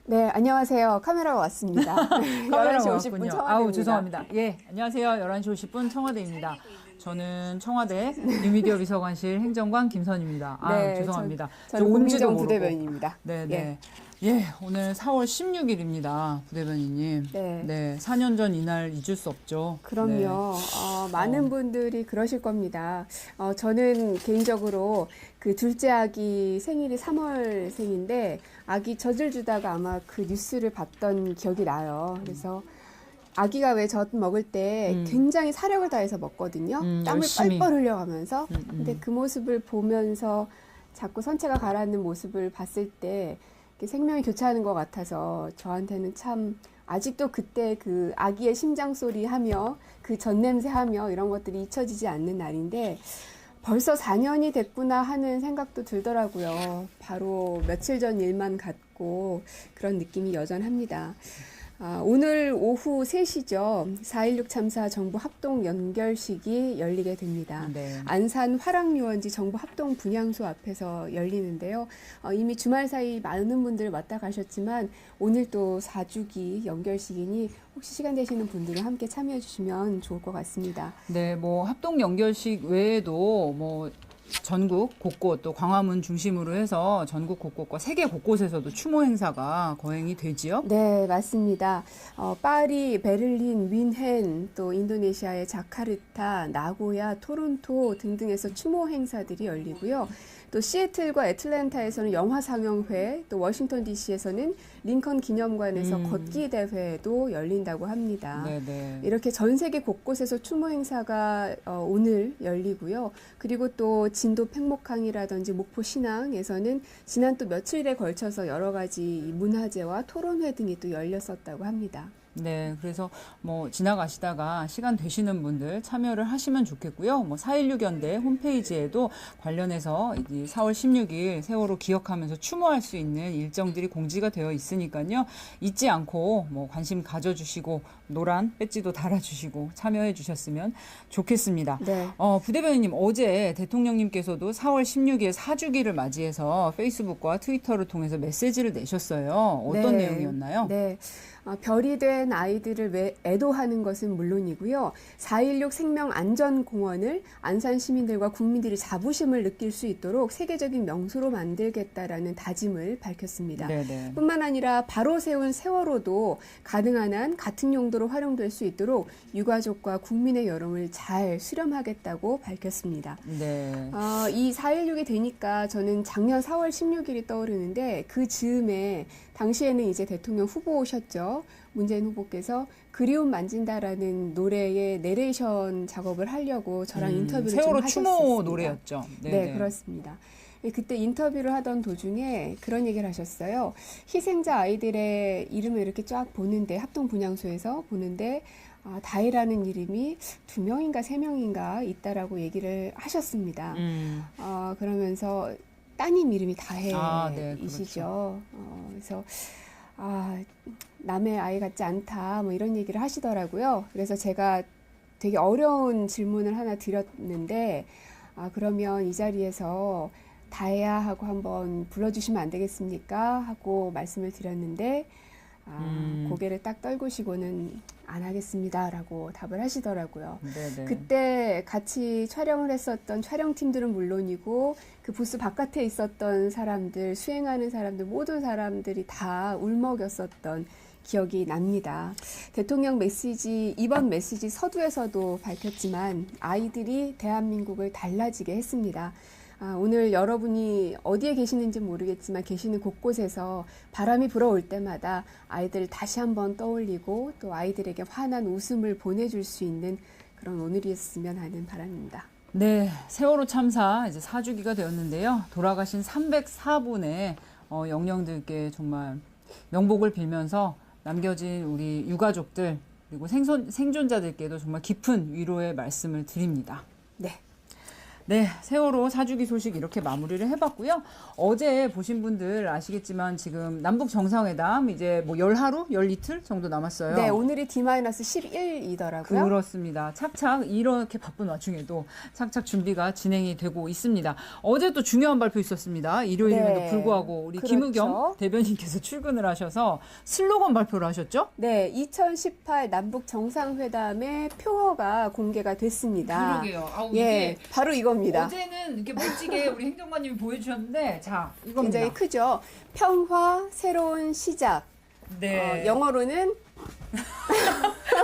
네, 안녕하세요. 카메라가 왔습니다. 카메라가 11시 50분 왔군요. 청와대입니다. 아우, 죄송합니다. 예, 안녕하세요. 11시 50분 청와대입니다. 저는 청와대 뉴미디어 비서관실 행정관 김선입니다. 아유, 네, 죄송합니다. 저는 온지도 고민정 모르고. 부대변인입니다. 네, 예. 네. 예, 오늘 4월 16일입니다. 부대변인님. 네. 네, 4년 전 이날 잊을 수 없죠. 그럼요. 네. 많은 분들이 그러실 겁니다. 저는 개인적으로 그 둘째 아기 생일이 3월 생인데 아기 젖을 주다가 아마 그 뉴스를 봤던 기억이 나요. 그래서 아기가 왜 젖 먹을 때 굉장히 사력을 다해서 먹거든요. 땀을 열심히. 뻘뻘 흘려가면서. 근데 그 모습을 보면서 자꾸 선체가 가라앉는 모습을 봤을 때 이렇게 생명이 교차하는 것 같아서 저한테는 참 아직도 그때 그 아기의 심장 소리 하며 그 젖 냄새 하며 이런 것들이 잊혀지지 않는 날인데 벌써 4년이 됐구나 하는 생각도 들더라고요. 바로 며칠 전 일만 같고 그런 느낌이 여전합니다. 오늘 오후 3시죠. 4.16 참사 정부 합동 연결식이 열리게 됩니다. 네. 안산 화랑유원지 정부 합동 분향소 앞에서 열리는데요. 이미 주말 사이 많은 분들 왔다 가셨지만 오늘 또 4주기 연결식이니 혹시 시간 되시는 분들은 함께 참여해 주시면 좋을 것 같습니다. 네, 뭐 합동 연결식 외에도 뭐 전국 곳곳 또 광화문 중심으로 해서 전국 곳곳과 세계 곳곳에서도 추모 행사가 거행이 되지요? 네, 맞습니다. 파리, 베를린, 뮌헨, 또 인도네시아의 자카르타, 나고야, 토론토 등등에서 추모 행사들이 열리고요. 또 시애틀과 애틀랜타에서는 영화 상영회, 또 워싱턴 DC에서는 링컨 기념관에서 걷기 대회도 열린다고 합니다. 네네. 이렇게 전 세계 곳곳에서 추모 행사가 오늘 열리고요. 그리고 또 진도 팽목항이라든지 목포 신항에서는 지난 또 며칠에 걸쳐서 여러 가지 문화제와 토론회 등이 또 열렸었다고 합니다. 네, 그래서 뭐 지나가시다가 시간 되시는 분들 참여를 하시면 좋겠고요. 뭐 4.16 연대 홈페이지에도 관련해서 이 4월 16일 세월호 기억하면서 추모할 수 있는 일정들이 공지가 되어 있으니까요. 잊지 않고 뭐 관심 가져주시고 노란 배지도 달아주시고 참여해 주셨으면 좋겠습니다. 네. 부대변인님 어제 대통령님께서도 4월 16일 4주기를 맞이해서 페이스북과 트위터를 통해서 메시지를 내셨어요. 어떤 네. 내용이었나요? 네. 별이 된 아이들을 애도하는 것은 물론이고요. 4.16 생명안전공원을 안산 시민들과 국민들이 자부심을 느낄 수 있도록 세계적인 명소로 만들겠다라는 다짐을 밝혔습니다. 네네. 뿐만 아니라 바로 세운 세월호도 가능한 한 같은 용도로 활용될 수 있도록 유가족과 국민의 여론을 잘 수렴하겠다고 밝혔습니다. 네. 이 4.16이 되니까 저는 작년 4월 16일이 떠오르는데 그 즈음에 당시에는 이제 대통령 후보셨죠. 문재인 후보께서 그리움 만진다라는 노래의 내레이션 작업을 하려고 저랑 인터뷰를 좀 세월호 하셨었습니다. 추모 노래였죠. 네, 그렇습니다. 그때 인터뷰를 하던 도중에 그런 얘기를 하셨어요. 희생자 아이들의 이름을 이렇게 쫙 보는데 합동 분향소에서 보는데 다혜라는 이름이 2명인가 3명인가 있다라고 얘기를 하셨습니다. 그러면서 따님 이름이 다혜이시죠. 네, 그래서 남의 아이 같지 않다 뭐 이런 얘기를 하시더라고요. 그래서 제가 되게 어려운 질문을 하나 드렸는데 그러면 이 자리에서 다혜야 하고 한번 불러주시면 안 되겠습니까? 하고 말씀을 드렸는데 고개를 딱 떨구시고는 안 하겠습니다라고 답을 하시더라고요. 네네. 그때 같이 촬영을 했었던 촬영팀들은 물론이고 그 부스 바깥에 있었던 사람들, 수행하는 사람들, 모든 사람들이 다 울먹였었던 기억이 납니다. 대통령 메시지, 이번 메시지 서두에서도 밝혔지만 아이들이 대한민국을 달라지게 했습니다. 오늘 여러분이 어디에 계시는지 모르겠지만 계시는 곳곳에서 바람이 불어올 때마다 아이들 다시 한번 떠올리고 또 아이들에게 환한 웃음을 보내줄 수 있는 그런 오늘이었으면 하는 바람입니다. 네, 세월호 참사 이제 4주기가 되었는데요. 돌아가신 304분의 영령들께 정말 명복을 빌면서 남겨진 우리 유가족들 그리고 생존자들께도 정말 깊은 위로의 말씀을 드립니다. 네. 네, 세월호 사주기 소식 이렇게 마무리를 해봤고요. 어제 보신 분들 아시겠지만 지금 남북 정상회담 이제 뭐 열하루, 열이틀 정도 남았어요. 네, 오늘이 D-10일이더라고요. 그렇습니다. 착착 이렇게 바쁜 와중에도 착착 준비가 진행이 되고 있습니다. 어제 또 중요한 발표 있었습니다. 일요일임에도 네, 불구하고 우리 그렇죠. 김의겸 대변인께서 출근을 하셔서 슬로건 발표를 하셨죠? 네, 2018 남북 정상회담의 표어가 공개가 됐습니다. 그러게요. 아우, 예, 바로 이겁니다. 어제는 이렇게 멋지게 우리 행정관님이 보여주셨는데, 자, 이겁니다. 굉장히 크죠. 평화, 새로운 시작. 네. 영어로는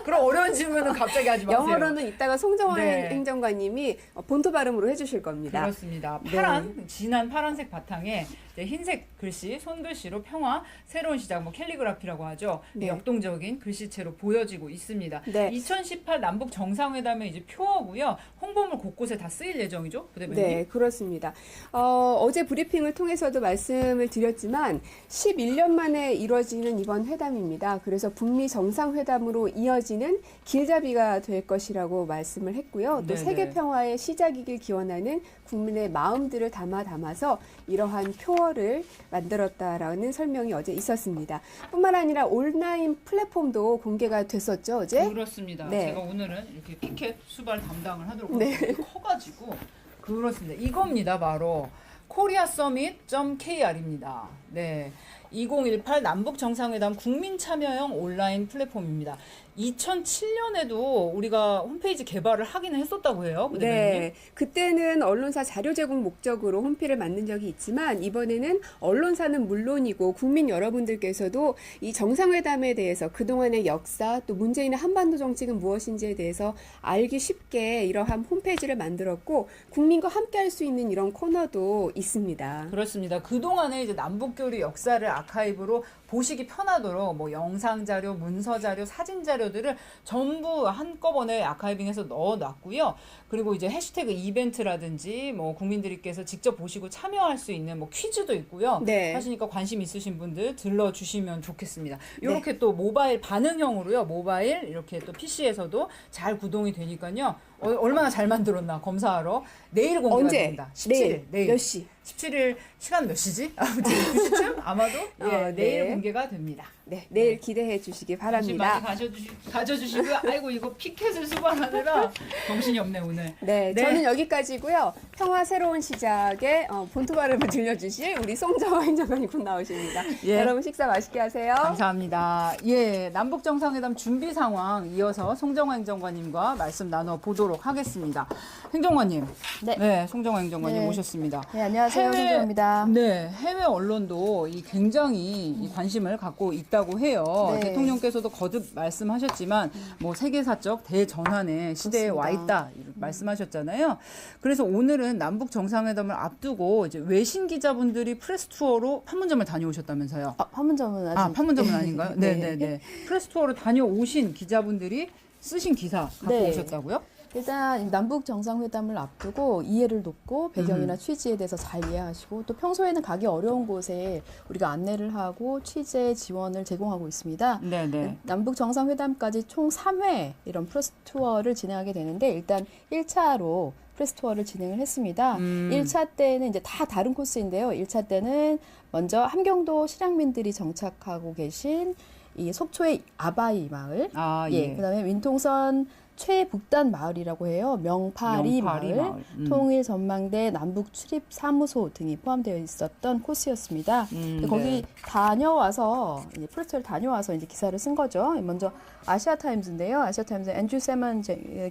그럼 어려운 질문은 갑자기 하지 마세요. 영어로는 이따가 송정환 네. 행정관님이 본토 발음으로 해주실 겁니다. 그렇습니다. 네. 진한 파란색 바탕에 이제 흰색 글씨, 손글씨로 평화, 새로운 시작, 뭐 캘리그라피라고 하죠. 네. 역동적인 글씨체로 보여지고 있습니다. 네. 2018 남북 정상회담의 이제 표어고요. 홍보물 곳곳에 다 쓰일 예정이죠, 부대변인. 네, 그렇습니다. 어제 브리핑을 통해서도 말씀을 드렸지만 11년 만에 이루어지는 이번 회담입니다. 그래서 북미 정상회담으로 이어지는 길잡이가 될 것이라고 말씀을 했고요. 또 네네. 세계 평화의 시작이길 기원하는 국민의 마음들을 담아서 이러한 표어를 만들었다라는 설명이 어제 있었습니다. 뿐만 아니라 온라인 플랫폼도 공개가 됐었죠, 어제? 그렇습니다. 네. 제가 오늘은 이렇게 피켓 수발 담당을 하도록 네. 하겠습니다. 커가지고 그렇습니다. 이겁니다, 바로 koreasummit.kr입니다. 네, 2018 남북 정상회담 국민 참여형 온라인 플랫폼입니다. 2007년에도 우리가 홈페이지 개발을 하기는 했었다고 해요. 그 대변인님. 네, 그때는 언론사 자료 제공 목적으로 홈피를 만든 적이 있지만 이번에는 언론사는 물론이고 국민 여러분들께서도 이 정상회담에 대해서 그동안의 역사 또 문재인의 한반도 정책은 무엇인지에 대해서 알기 쉽게 이러한 홈페이지를 만들었고 국민과 함께 할 수 있는 이런 코너도 있습니다. 그렇습니다. 그동안에 이제 남북교류 역사를 아카이브로 보시기 편하도록 뭐 영상 자료, 문서 자료, 사진 자료들을 전부 한꺼번에 아카이빙해서 넣어놨고요. 그리고 이제 해시태그 이벤트라든지 뭐 국민들께서 직접 보시고 참여할 수 있는 뭐 퀴즈도 있고요. 네. 하시니까 관심 있으신 분들 들러주시면 좋겠습니다. 이렇게 또 모바일 반응형으로요. 모바일 이렇게 또 PC에서도 잘 구동이 되니까요. 얼마나 잘 만들었나 검사하러 내일 공개가 언제? 됩니다. 17일 내일 몇 시? 17일 시간 몇 시지? 아무튼 9시쯤 아마도 네. 내일 공개가 됩니다. 네, 내일 기대해 주시기 관심 바랍니다. 많이 가져주시고요. 아이고 이거 피켓을 수반하느라 정신이 없네 오늘. 네, 네. 저는 여기까지고요. 평화 새로운 시작에 본토 발음을 들려주실 우리 송정환 행정관이 곧 나오십니다. 예. 여러분 식사 맛있게 하세요. 감사합니다. 예, 남북 정상회담 준비 상황 이어서 송정환 행정관님과 말씀 나눠 보도록 하겠습니다. 행정관님, 네. 송정환 행정관님 네. 모셨습니다. 네, 안녕하세요. 송정입니다. 네, 해외 언론도 굉장히 이 관심을 갖고 있다고 해요. 네. 대통령께서도 거듭 말씀하셨지만 뭐 세계사적 대전환의 시대에 그렇습니다. 와 있다 말씀하셨잖아요. 그래서 오늘은 남북 정상회담을 앞두고 이제 외신 기자분들이 프레스 투어로 판문점을 다녀오셨다면서요. 판문점은 아직 판문점은 아닌가요? 네. 네. 프레스 투어로 다녀오신 기자분들이 쓰신 기사 갖고 네. 오셨다고요? 일단 남북 정상회담을 앞두고 이해를 돕고 배경이나 취지에 대해서 잘 이해하시고 또 평소에는 가기 어려운 곳에 우리가 안내를 하고 취재 지원을 제공하고 있습니다. 네. 남북 정상회담까지 총 3회 이런 프레스 투어를 진행하게 되는데 일단 1차로 프레스 투어를 진행을 했습니다. 1차 때는 이제 다 다른 코스인데요. 1차 때는 먼저 함경도 실향민들이 정착하고 계신 이 속초의 아바이 마을, 그다음에 윈통선 최북단 마을이라고 해요. 명파리 마을. 통일 전망대 남북 출입 사무소 등이 포함되어 있었던 코스였습니다. 거기 다녀와서 이제 프레스를 다녀와서 이제 기사를 쓴 거죠. 먼저 아시아 타임즈인데요. 아시아 타임즈 앤드류 세먼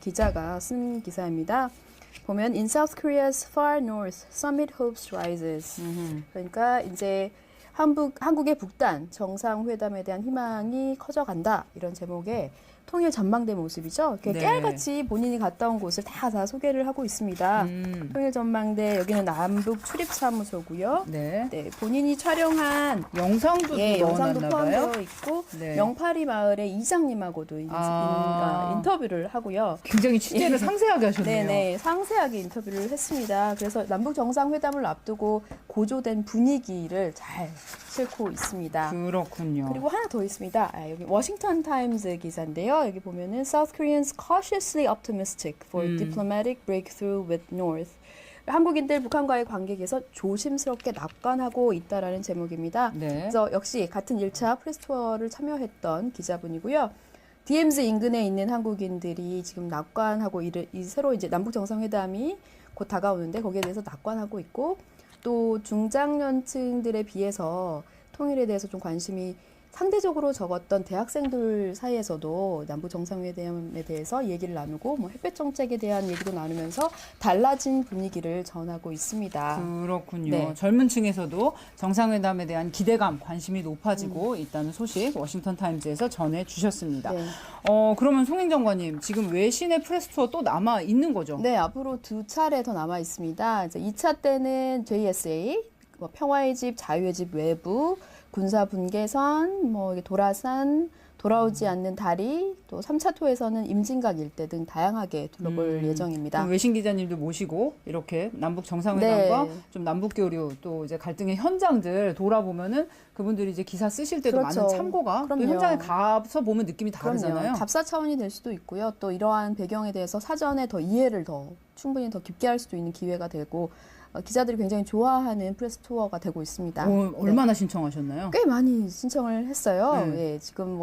기자가 쓴 기사입니다. 보면 In South Korea's far north, summit hopes rises. 그러니까 이제 한국의 북단 정상회담에 대한 희망이 커져간다 이런 제목의 통일 전망대 모습이죠. 네. 깨알같이 본인이 갔다 온 곳을 다 소개를 하고 있습니다. 통일 전망대 여기는 남북 출입사무소고요. 네. 본인이 촬영한 영상도 영상도 넣어놨나 포함되어 봐요? 있고 네. 명파리 마을의 이장님하고도 인터뷰를 하고요. 굉장히 취재를 상세하게 하셨네요. 네네, 상세하게 인터뷰를 했습니다. 그래서 남북 정상회담을 앞두고 고조된 분위기를 잘 싣고 있습니다. 그렇군요. 그리고 하나 더 있습니다. 여기 워싱턴 타임즈 기사인데요. 있는데요. 여기 보면은 South Koreans cautiously optimistic for diplomatic breakthrough with North. 한국인들 북한과의 관계 개선 조심스럽게 낙관하고 있다라는 제목입니다. 네. 그래서 역시 같은 1차 프레스 투어를 참여했던 기자분이고요. DMZ 인근에 있는 한국인들이 지금 낙관하고 새로 이제 남북 정상회담이 곧 다가오는데 거기에 대해서 낙관하고 있고 또 중장년층들에 비해서 통일에 대해서 좀 관심이 상대적으로 적었던 대학생들 사이에서도 남북 정상회담에 대해서 얘기를 나누고 뭐 햇볕 정책에 대한 얘기도 나누면서 달라진 분위기를 전하고 있습니다. 그렇군요. 네. 젊은 층에서도 정상회담에 대한 기대감, 관심이 높아지고 있다는 소식 워싱턴 타임즈에서 전해 주셨습니다. 네. 그러면 송행정관님, 지금 외신의 프레스 투어 또 남아 있는 거죠? 네, 앞으로 2차례 더 남아 있습니다. 이제 2차 때는 JSA, 뭐 평화의 집, 자유의 집 외부, 군사 분계선, 뭐 도라산, 돌아오지 않는 다리, 또 3차 투에서는 임진각 일대 등 다양하게 둘러볼 예정입니다. 그럼 외신 기자님들 모시고 이렇게 남북 정상회담과 네. 좀 남북 교류 또 이제 갈등의 현장들 돌아보면은 그분들이 이제 기사 쓰실 때도 그렇죠. 많은 참고가 또 그럼요. 현장에 가서 보면 느낌이 다르잖아요. 그럼요. 답사 차원이 될 수도 있고요. 또 이러한 배경에 대해서 사전에 더 이해를 충분히 더 깊게 할 수도 있는 기회가 되고 기자들이 굉장히 좋아하는 프레스 투어가 되고 있습니다. 얼마나 신청하셨나요? 꽤 많이 신청을 했어요. 네. 예, 지금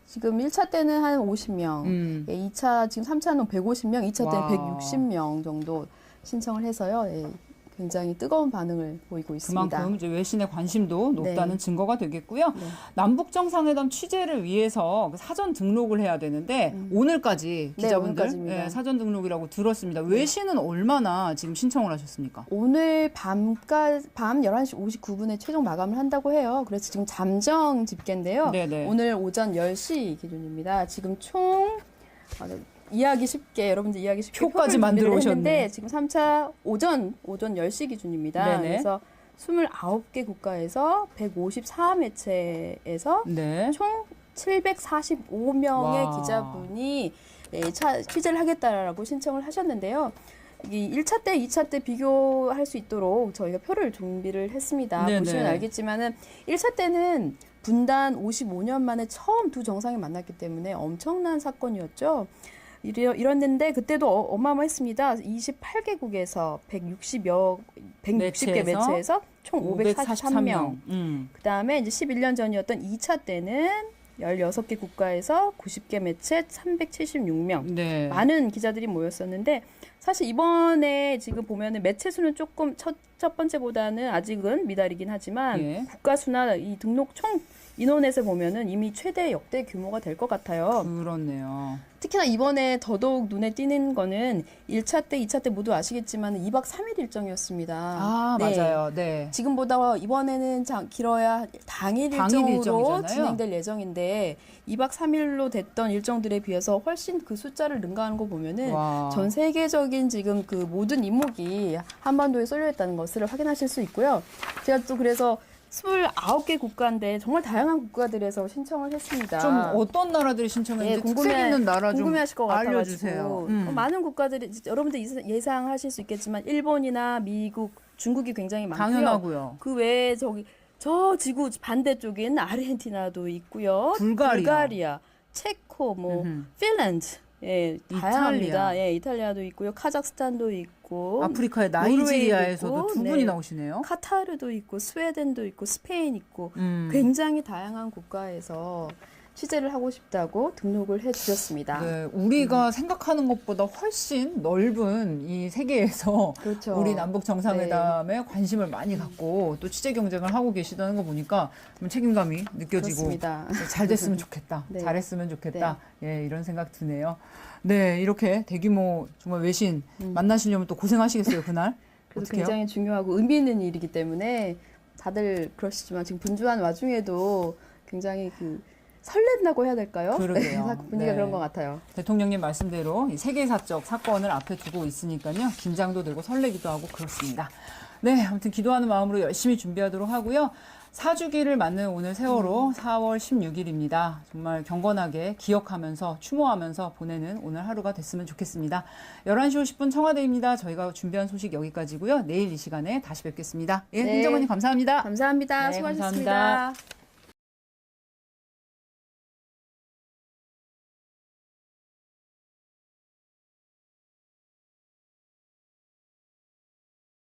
지금 1차 때는 한 50명, 예, 2차 지금 3차는 150명, 2차 때는 와. 160명 정도 신청을 해서요. 예, 굉장히 뜨거운 반응을 보이고 있습니다. 그만큼 이제 외신의 관심도 높다는 네. 증거가 되겠고요. 네. 남북 정상회담 취재를 위해서 사전 등록을 해야 되는데 오늘까지 네, 기자분들 오늘까지입니다. 예, 사전 등록이라고 들었습니다. 외신은 얼마나 지금 신청을 하셨습니까? 오늘 밤 11시 59분에 최종 마감을 한다고 해요. 그래서 지금 잠정 집계인데요. 네네. 오늘 오전 10시 기준입니다. 지금 총 이해하기 쉽게 여러분들 이해하기 쉽게 표까지 표를 만들어 준비를 오셨네. 했는데 지금 3차 오전 10시 기준입니다. 네네. 그래서 29개 국가에서 154매체에서 네. 총 745명의 와. 기자분이 취재를 하겠다라고 신청을 하셨는데요. 이 1차 때, 2차 때 비교할 수 있도록 저희가 표를 준비를 했습니다. 네네. 보시면 알겠지만은 1차 때는 분단 55년 만에 처음 두 정상이 만났기 때문에 엄청난 사건이었죠. 이랬는데 그때도 어마어마했습니다. 28개국에서 160개 매체에서 총 543명. 그다음에 이제 11년 전이었던 2차 때는 16개 국가에서 90개 매체 376명. 네. 많은 기자들이 모였었는데 사실 이번에 지금 보면은 매체 수는 조금 첫 번째보다는 아직은 미달이긴 하지만 예. 국가 수나 이 등록 총 인원에서 보면은 이미 최대 역대 규모가 될 것 같아요. 그렇네요. 특히나 이번에 더더욱 눈에 띄는 거는 1차 때, 2차 때 모두 아시겠지만 2박 3일 일정이었습니다. 아, 네. 맞아요. 네. 지금보다 이번에는 길어야 당일 일정으로 일정이잖아요. 진행될 예정인데 2박 3일로 됐던 일정들에 비해서 훨씬 그 숫자를 능가하는 거 보면은 와. 전 세계적인 지금 그 모든 임목이 한반도에 쏠려 있다는 것을 확인하실 수 있고요. 제가 또 그래서 29개 국가인데 정말 다양한 국가들에서 신청을 했습니다. 좀 어떤 나라들이 신청했는지 특색 있는 나라 좀 궁금해하실 것 알려주세요. 같아가지고 많은 국가들이 여러분들 예상하실 수 있겠지만 일본이나 미국, 중국이 굉장히 많고요. 당연하고요. 그 외에 저 지구 반대쪽인 아르헨티나도 있고요. 불가리아, 체코, 핀란드, 예, 다양합니다. 예, 이탈리아도 있고요. 카자흐스탄도 있고, 아프리카의 나이지리아에서도 노르웨이도 두 있고, 분이 네. 나오시네요. 카타르도 있고, 스웨덴도 있고, 스페인 있고, 굉장히 다양한 국가에서 취재를 하고 싶다고 등록을 해주셨습니다. 네, 우리가 생각하는 것보다 훨씬 넓은 이 세계에서 그렇죠. 우리 남북 정상회담에 관심을 많이 갖고 또 취재 경쟁을 하고 계시다는 거 보니까 좀 책임감이 느껴지고 그렇습니다. 잘 됐으면 좋겠다, 네. 잘했으면 좋겠다, 예, 이런 생각 드네요. 네, 이렇게 대규모 정말 외신 만나시려면 또 고생하시겠어요, 그날. 그래서 어떡해요? 굉장히 중요하고 의미 있는 일이기 때문에 다들 그러시지만 지금 분주한 와중에도 굉장히 설렌다고 해야 될까요? 그러게요. 분위기가 네. 그런 것 같아요. 대통령님 말씀대로 이 세계사적 사건을 앞에 두고 있으니까요. 긴장도 되고 설레기도 하고 그렇습니다. 네, 아무튼 기도하는 마음으로 열심히 준비하도록 하고요. 4주기를 맞는 오늘 세월호 4월 16일입니다. 정말 경건하게 기억하면서 추모하면서 보내는 오늘 하루가 됐으면 좋겠습니다. 11시 50분 청와대입니다. 저희가 준비한 소식 여기까지고요. 내일 이 시간에 다시 뵙겠습니다. 예, 네. 행정관님 감사합니다. 감사합니다. 네, 수고하셨습니다. 감사합니다.